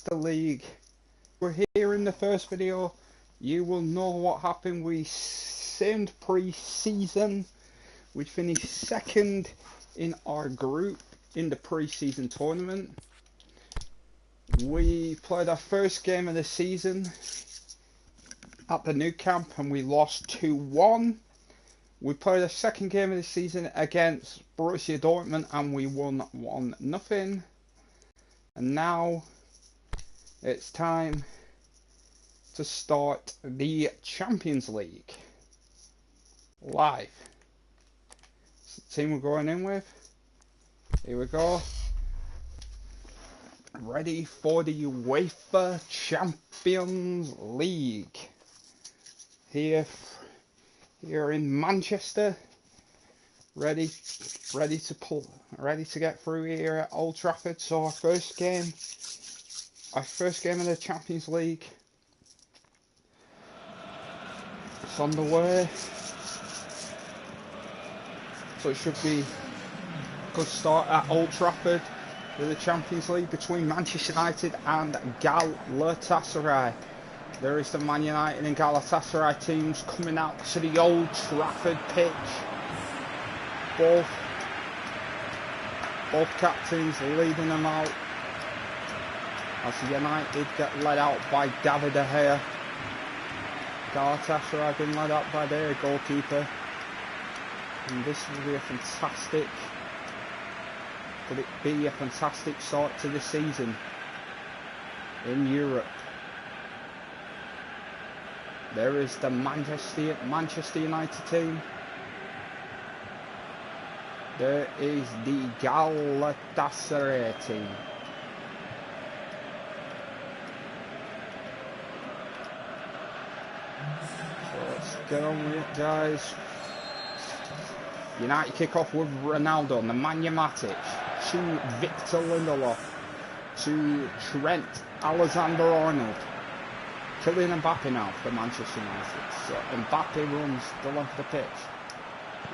Manchester League. We're here in the first video. You will know what happened. We signed pre-season. We finished second in our group in the pre-season tournament. We played our first game of the season at the Nou Camp and we lost 2-1. We played the second game of the season against Borussia Dortmund and we won 1-0. And now it's time to start the Champions League live. It's the team we're going in with. Here we go. Ready for the UEFA Champions League. Here in Manchester. Ready to get through here at Old Trafford. So our first game of the Champions League. It's on the way. So it should be a good start at Old Trafford with the Champions League between Manchester United and Galatasaray. There is the Man United and Galatasaray teams coming out to the Old Trafford pitch. Both captains leading them out as United get led out by David De Gea. Galatasaray been led out by their goalkeeper. And this will be a fantastic start to the season in Europe. There is the Manchester United team. There is the Galatasaray team. So let's get on with it, guys. United kick off with Ronaldo and the Nemanja Matic to Victor Lindelof to Trent Alexander-Arnold. Kylian Mbappe now for Manchester United. So Mbappe runs the length of the pitch.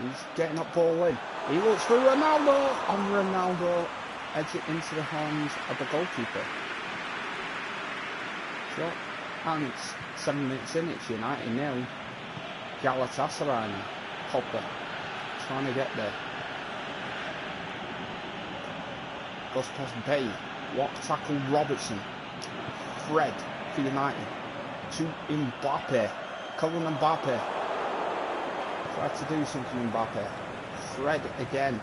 He's getting up ball in. He looks for Ronaldo, and Ronaldo heads it into the hands of the goalkeeper. So, and it's 7 minutes in, it's United nil. Galatasaray now. Hopper trying to get there. Goes past Bay. What tackle Robertson. Fred for United. To Mbappe. Kylian Mbappe. Tried to do something, Mbappe. Fred again.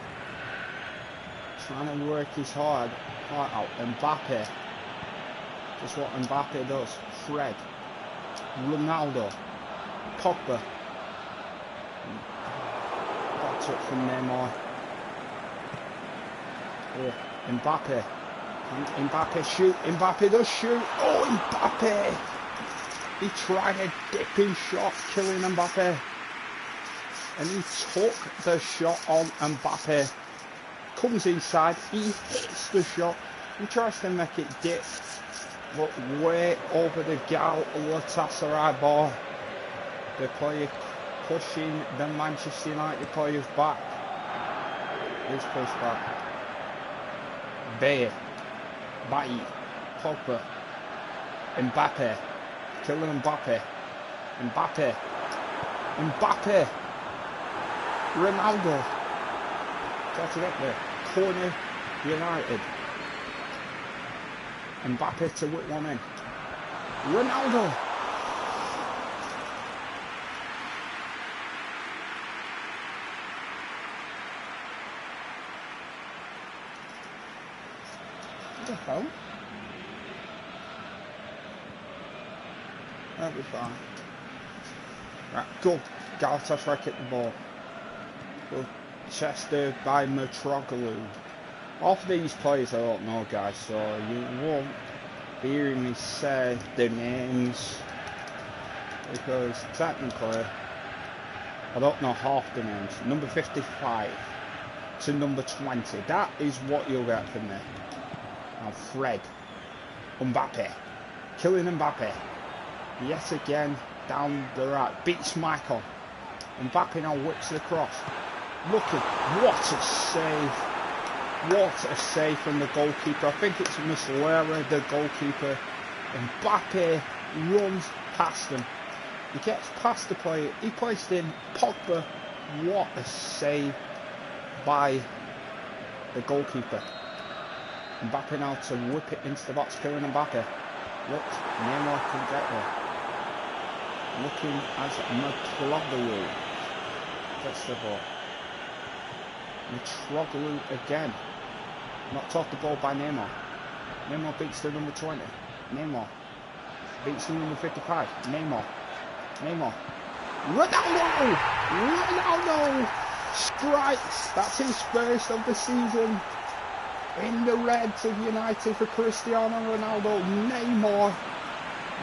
Trying to work his heart out. Mbappe. Just what Mbappe does. Fred. Ronaldo. Pogba. That's it from Neymar. Oh, Mbappe. Can Mbappe shoot? Mbappe does shoot. Oh, Mbappe! He tried a dipping shot, killing Mbappe. And he took the shot on Mbappe. Comes inside, he hits the shot. He tries to make it dip, but way over the Galatasaray bar. The player pushing the Manchester United players back. He's pushed back. Baye, Pogba, Mbappe, Kylian Mbappe, Mbappe. Ronaldo. Got it up there. Corner United. Mbappe to whip one in. Ronaldo. What the hell? That'll be fine. Right, good. Galatasaray kick the ball. Chester by Mitroglou. Half of these players I don't know, guys, so you won't be hearing me say their names because technically I don't know half the names. Number 55 to number 20. That is what you'll get from me. Now Fred, Mbappe, Kylian Mbappe, yet again down the right, beats Michael. Mbappe now whips the cross. Looking, what a save What a save from the goalkeeper. I think it's Muslera, the goalkeeper. Mbappe runs past him. He gets past the player. He placed in Pogba. What a save by the goalkeeper. Mbappe now to whip it into the box. Kylian Mbappe. Look, Neymar can get there. Looking as Mitroglou gets the ball. Mitroglou again. Knocked off the ball by Neymar. Neymar beats the number 20. Neymar beats the number 55. Neymar. Ronaldo! Ronaldo strikes. That's his first of the season. In the Reds of United for Cristiano Ronaldo.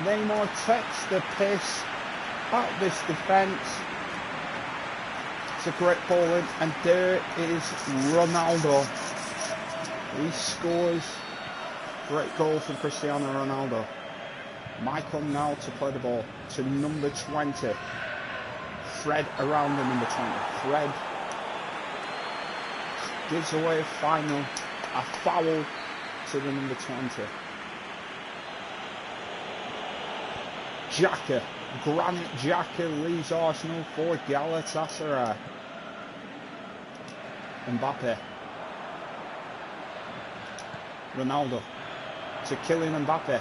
Neymar takes the piss out of this defence. It's a great ball in, and there is Ronaldo. He scores. Great goal from Cristiano Ronaldo. Maicon now to play the ball to number 20. Fred around the number 20. Fred gives away a foul to the number 20. Xhaka, Granit Xhaka leaves Arsenal for Galatasaray. Mbappe. Ronaldo to Kylian Mbappe.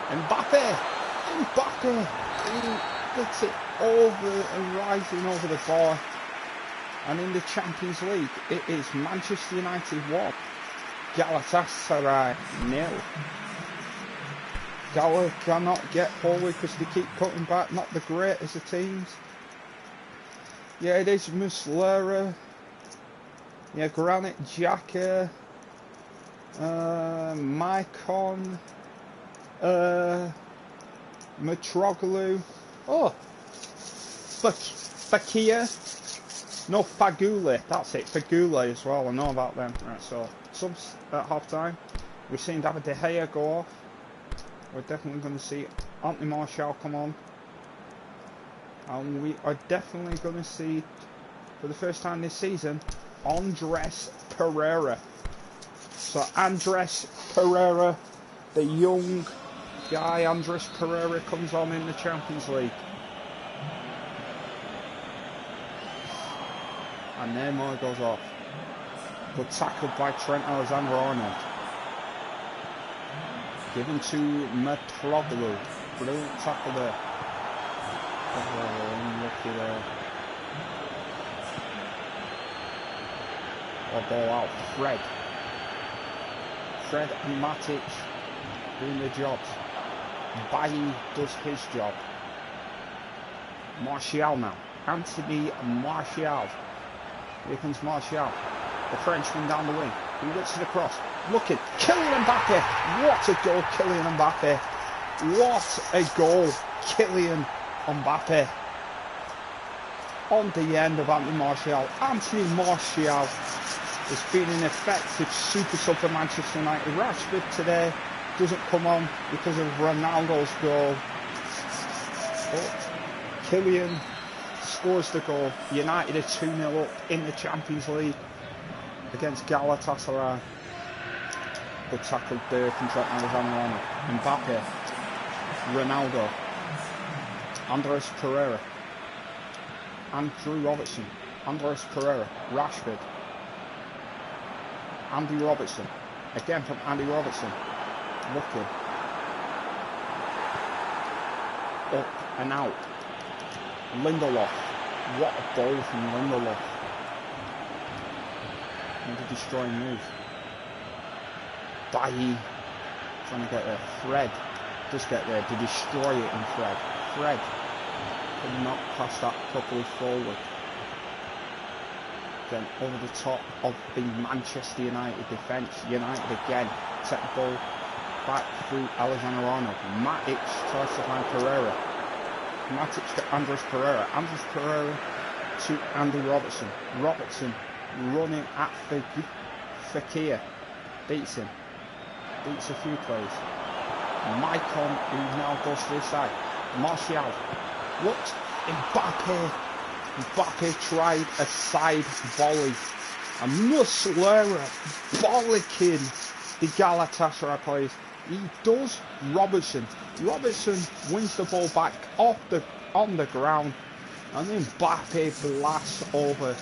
Mbappe! He gets it over and rising over the bar. And in the Champions League, it is Manchester United 1, Galatasaray 0. Gala cannot get forward because they keep cutting back. Not the greatest of teams. Yeah, it is Muslera. Yeah, Granit Xhaka. Maicon. Mitroglou. Oh, Fakir. No, Faguli. That's it. Faguli as well. I know about them. Right, so subs at half time. We've seen David De Gea go off. We're definitely going to see Anthony Martial come on. And we are definitely going to see, for the first time this season, Andres Pereira. So Andres Pereira, the young guy, Andres Pereira comes on in the Champions League. And Neymar goes off. Good tackle by Trent Alexander-Arnold. Given to Mitroglou. Brilliant tackle there. Oh, unlucky there. Oh, ball out. Fred and Matic doing their jobs. Bailly does his job. Martial now. Anthony Martial. Here comes Martial. The Frenchman down the wing. He looks to the cross. Looking. Kylian Mbappe. What a goal, Kylian Mbappe. What a goal, Kylian Mbappe. On the end of Anthony Martial. Anthony Martial has been an effective super sub for Manchester United. Rashford today doesn't come on because of Ronaldo's goal. But Kylian scores the goal. United are 2-0 up in the Champions League against Galatasaray. Good tackle there from Trent Alexander-Arnold. Mbappe, Ronaldo, Andres Pereira, Andrew Robertson, Andres Pereira, Rashford, Andy Robertson, again from Andy Robertson, looking, up and out, Lindelof, what a ball from Lindelof, another destroying move, Bailly, trying to get there, Fred, just get there to destroy it in Fred could not pass that properly forward. Then over the top of the Manchester United defence. United again set the ball back through Alexander-Arnold. Matic tries to find Pereira. Matic to Andres Pereira. Andres Pereira to Andy Robertson. Robertson running at Fakir. Beats him. Beats a few players. Maicon, who now goes to this side. Martial. Looked. Mbappe tried a side volley. And Muslera bollocking the Galatasaray players. He does Robertson. Robertson wins the ball back on the ground. And then Mbappe blasts over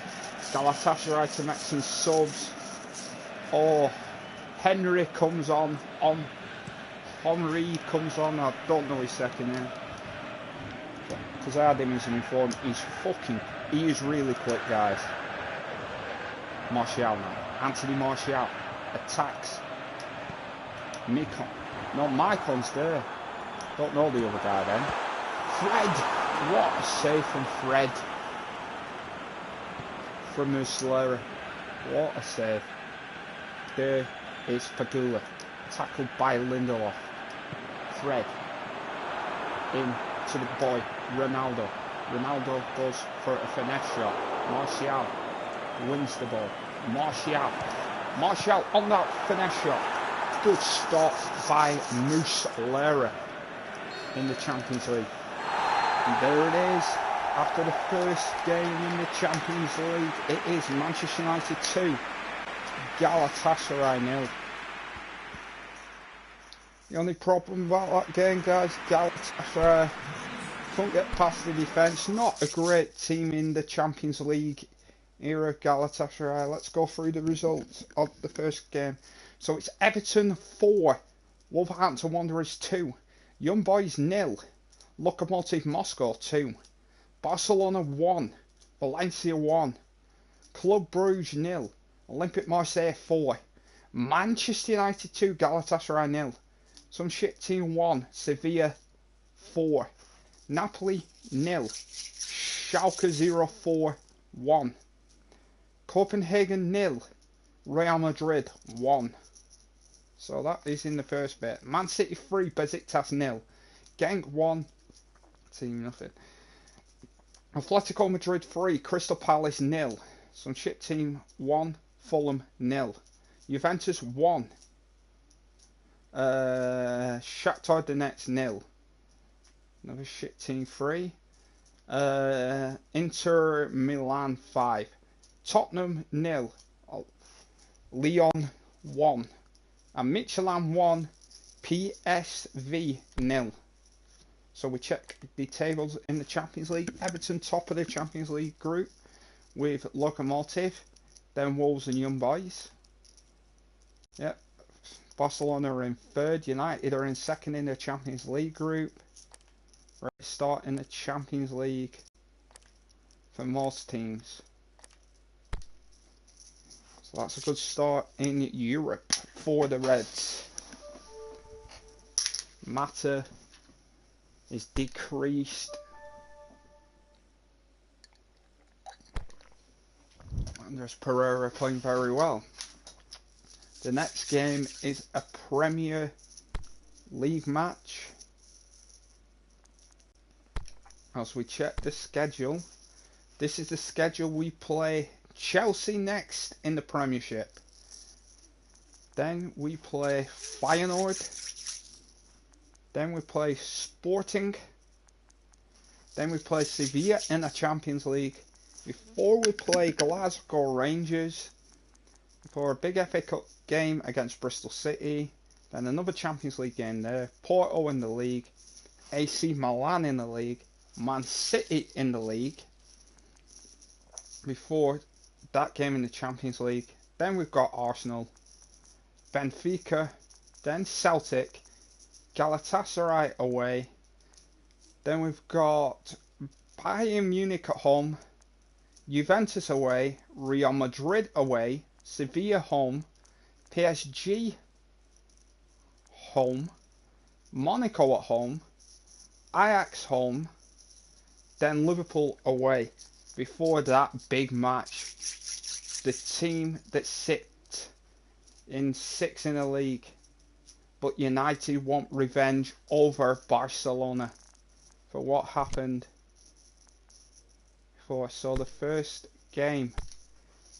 Galatasaray to make some subs. Oh, Henry comes on. Henry comes on. I don't know his second name. Because I had him as an inform. He is really quick, guys. Martial now. Anthony Martial attacks. Mikon. No, Maicon's there. Don't know the other guy then. Fred. What a save from Fred. From Muslera. What a save. There is Pagula. Tackled by Lindelof. Fred. In to the boy. Ronaldo. Ronaldo goes for a finesse shot. Martial wins the ball. Martial on that finesse shot. Good stop by Muslera in the Champions League. And there it is. After the first game in the Champions League, it is Manchester United 2, Galatasaray 0. The only problem about that game, guys, Galatasaray couldn't get past the defence. Not a great team in the Champions League era, Galatasaray. Let's go through the results of the first game. So it's Everton 4, Wolverhampton Wanderers 2, Young Boys 0, Lokomotiv Moscow 2, Barcelona 1, Valencia 1, Club Brugge 0, Olympic Marseille 4, Manchester United 2, Galatasaray 0, Some Shit Team 1, Sevilla 4, Napoli 0, Schalke 04 1, Copenhagen 0, Real Madrid 1. So that is in the first bit. Man City 3, Besiktas 0, Genk 1, Team nothing. Atletico Madrid 3, Crystal Palace 0, Some Shit Team 1, Fulham 0, Juventus 1, Shakhtar Donetsk 0, another Shit Team 3, Inter Milan 5, Tottenham 0, Lyon 1, and Midtjylland 1, PSV 0. So we check the tables in the Champions League. Everton top of the Champions League group with Lokomotiv, then Wolves and Young Boys. Yep. Barcelona are in third. United are in second in the Champions League group. Right, start in the Champions League for most teams. So that's a good start in Europe for the Reds. Mata is decreased. And there's Pereira playing very well. The next game is a Premier League match. As we check the schedule, this is the schedule. We play Chelsea next in the Premiership. Then we play Feyenoord. Then we play Sporting. Then we play Sevilla in the Champions League. Before we play Glasgow Rangers. For a big FA Cup game against Bristol City. Then another Champions League game there. Porto in the league. AC Milan in the league. Man City in the league. Before that game in the Champions League. Then we've got Arsenal. Benfica. Then Celtic. Galatasaray away. Then we've got Bayern Munich at home. Juventus away. Real Madrid away. Sevilla home. PSG home. Monaco at home. Ajax home. Then Liverpool away. Before that big match, the team that sits in 6th in the league, but United want revenge over Barcelona for what happened before. So the first game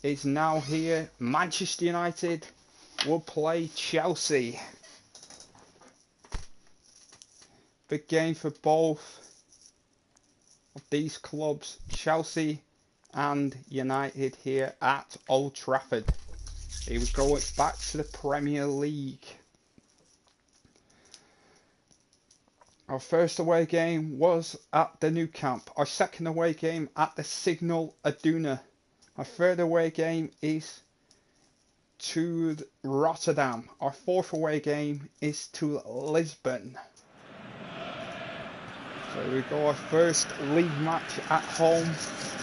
is now here. Manchester United will play Chelsea. Big game for both of these clubs. Chelsea and United here at Old Trafford. Here we go, it's back to the Premier League. Our first away game was at the Nou Camp. Our second away game at the Signal Iduna. Our third away game is to Rotterdam. Our fourth away game is to Lisbon. So here we go, our first league match at home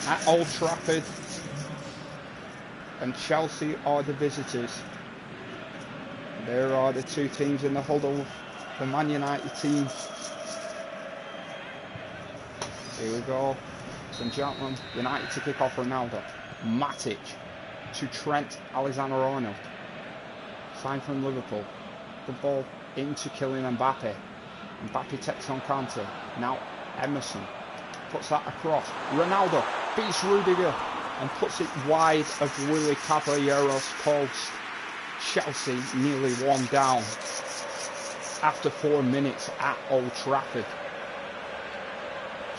at Old Trafford. And Chelsea are the visitors. There are the two teams in the huddle. The Man United team. Here we go. St. Gentlemen, United to kick off Ronaldo. Matic to Trent Alexander-Arnold. Signed from Liverpool. The ball into Kylian Mbappe. Mbappe takes on Kante. Now Emerson puts that across. Ronaldo beats Rudiger and puts it wide of Willy Caballero's post. Chelsea nearly one down after 4 minutes at Old Trafford.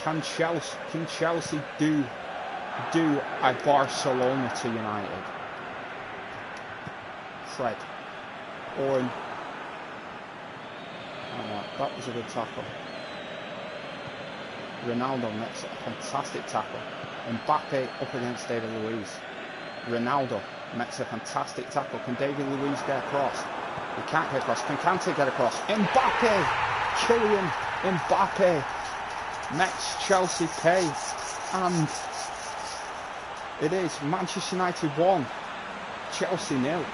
Can Chelsea do a Barcelona to United? Fred. Owen. That was a good tackle. Ronaldo makes a fantastic tackle. Mbappe up against David Luiz. Ronaldo makes a fantastic tackle. Can David Luiz get across? He can't get across. Can Kante get across? Mbappe! Kylian Mbappe makes Chelsea pay. And it is Manchester United 1, Chelsea 0.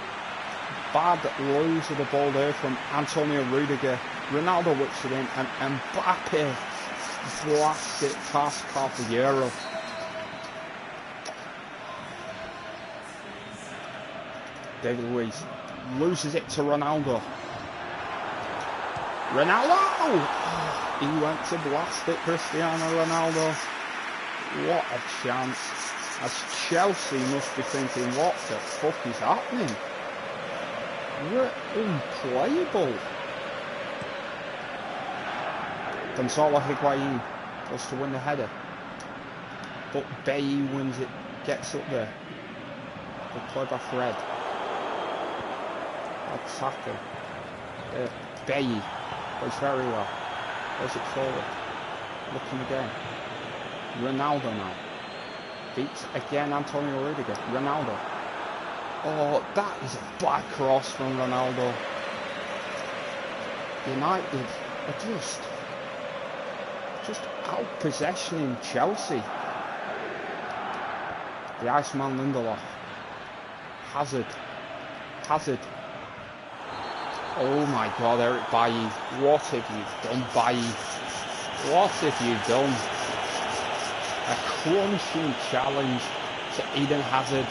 Bad lose of the ball there from Antonio Rudiger. Ronaldo whips it in and Mbappe blasts it past Caballero. David Luiz loses it to Ronaldo. He went to blast it, Cristiano Ronaldo. What a chance. As Chelsea must be thinking, what the fuck is happening? We're unplayable. Gonzalo Higuain goes to win the header. But Bailly wins it, gets up there. Good play by Fred. A tackle. Bailly plays very well. Plays it forward. Looking again. Ronaldo now. Beats again Antonio Rudiger. Ronaldo. Oh, that is a bad cross from Ronaldo. United are just out-possessioning Chelsea. The Iceman Lindelof. Hazard. Oh my God, Eric Bailly. What have you done, Bailly? What have you done? A crunching challenge to Eden Hazard.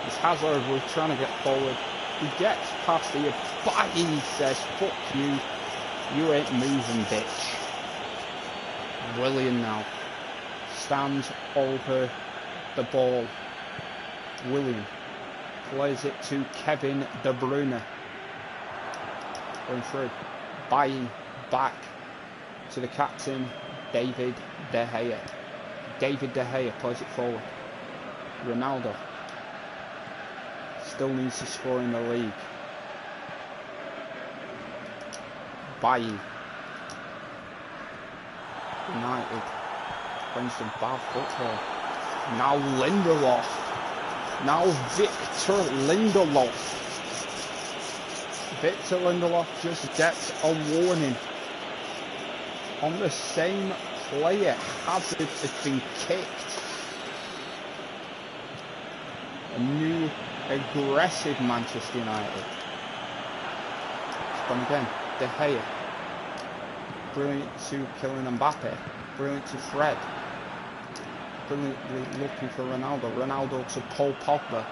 As Hazard was trying to get forward, he gets past the Bailly says, fuck you, you ain't moving, bitch. Willian now stands over the ball. Willian plays it to Kevin De Bruyne. Going through. Bailly back to the captain, David De Gea. David De Gea plays it forward. Ronaldo still needs to score in the league. Bailly. United playing some bad football. Now Lindelof. Now Victor Lindelof. Victor Lindelof just gets a warning. On the same player, Hazard has been kicked. A new aggressive Manchester United. It's gone again. De Gea. Brilliant to Kylian Mbappe. Brilliant to Fred. Brilliantly looking for Ronaldo. Ronaldo to Paul Pogba.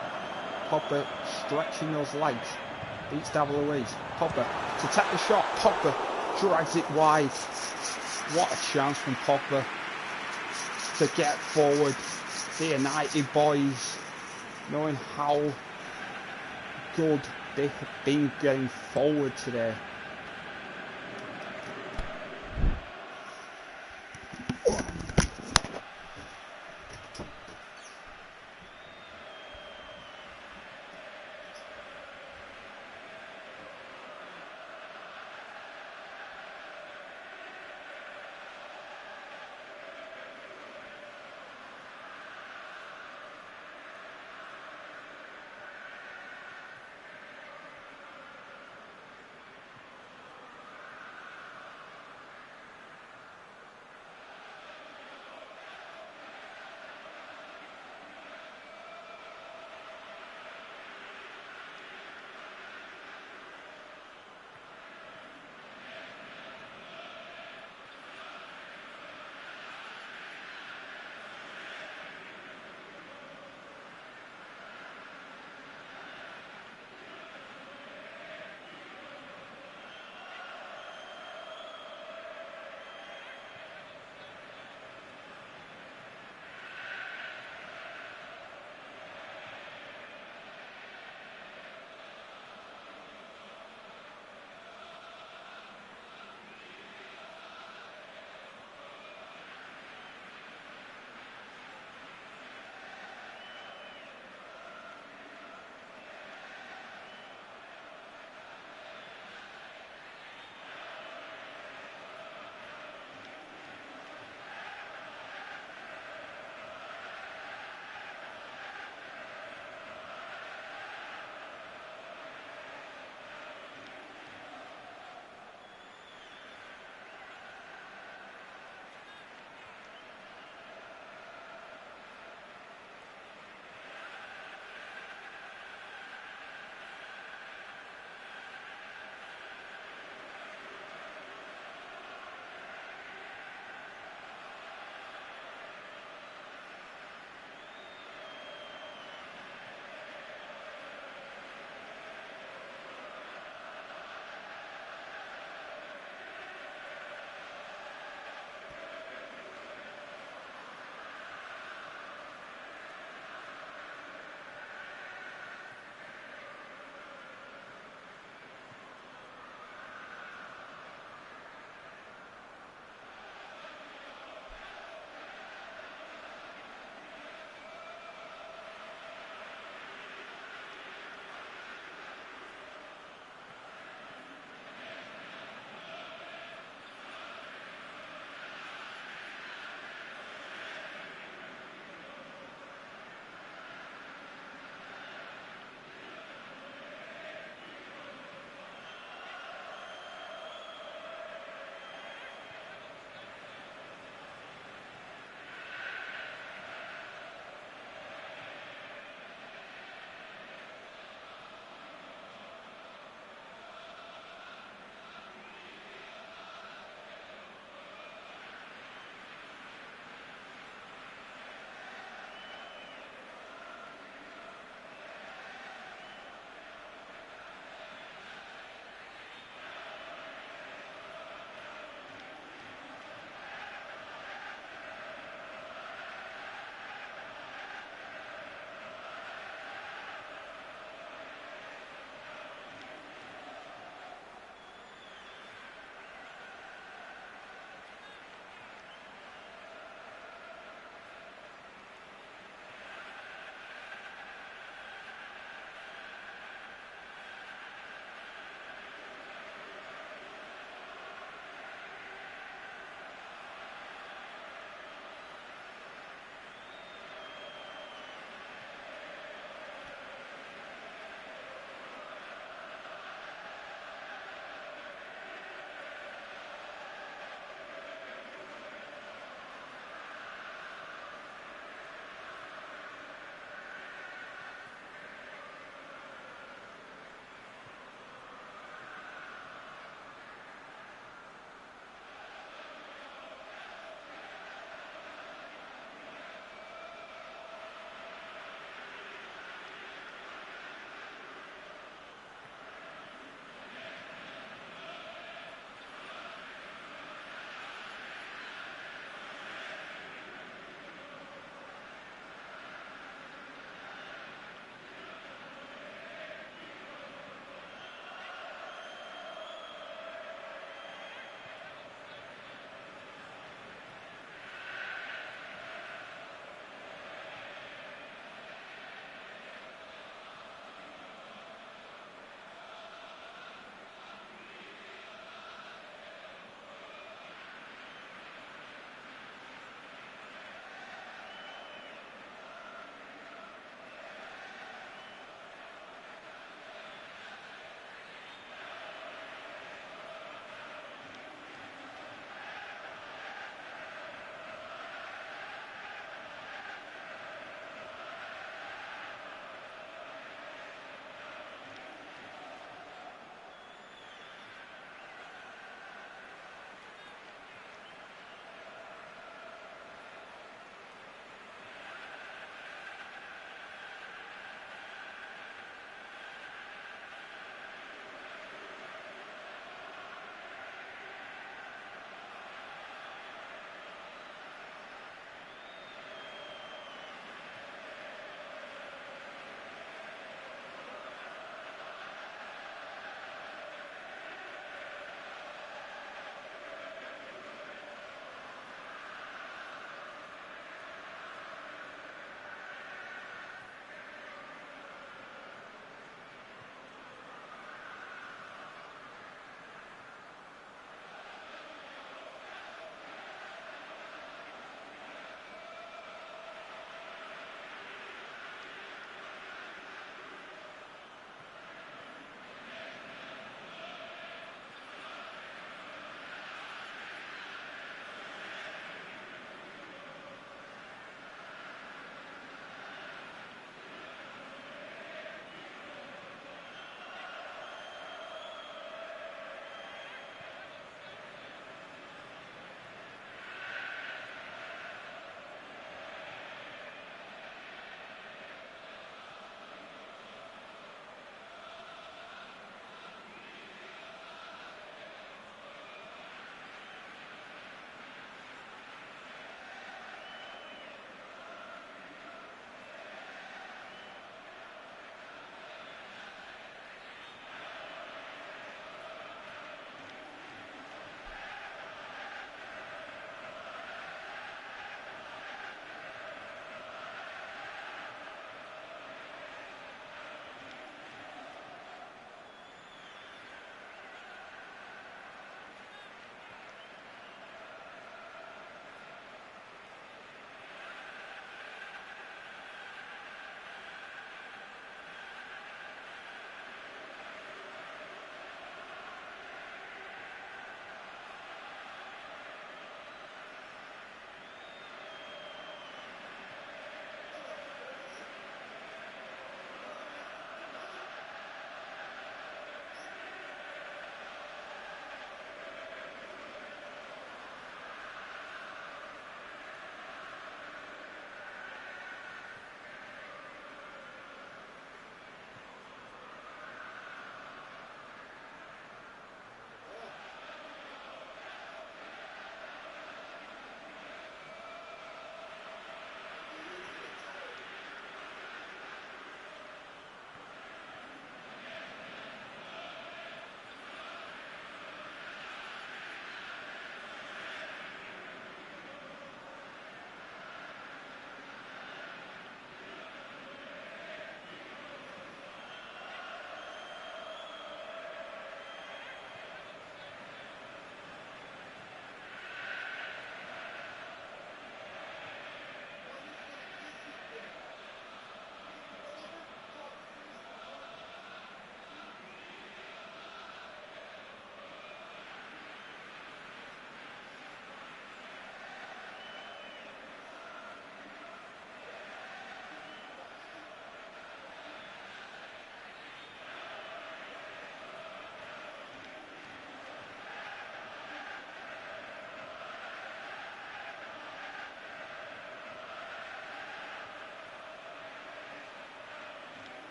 Pogba stretching those legs. Beats David Luiz. Pogba to take the shot. Pogba drives it wide. What a chance from Pogba to get forward. The United boys, knowing how good they have been getting forward today.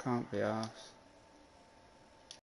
can't be arsed.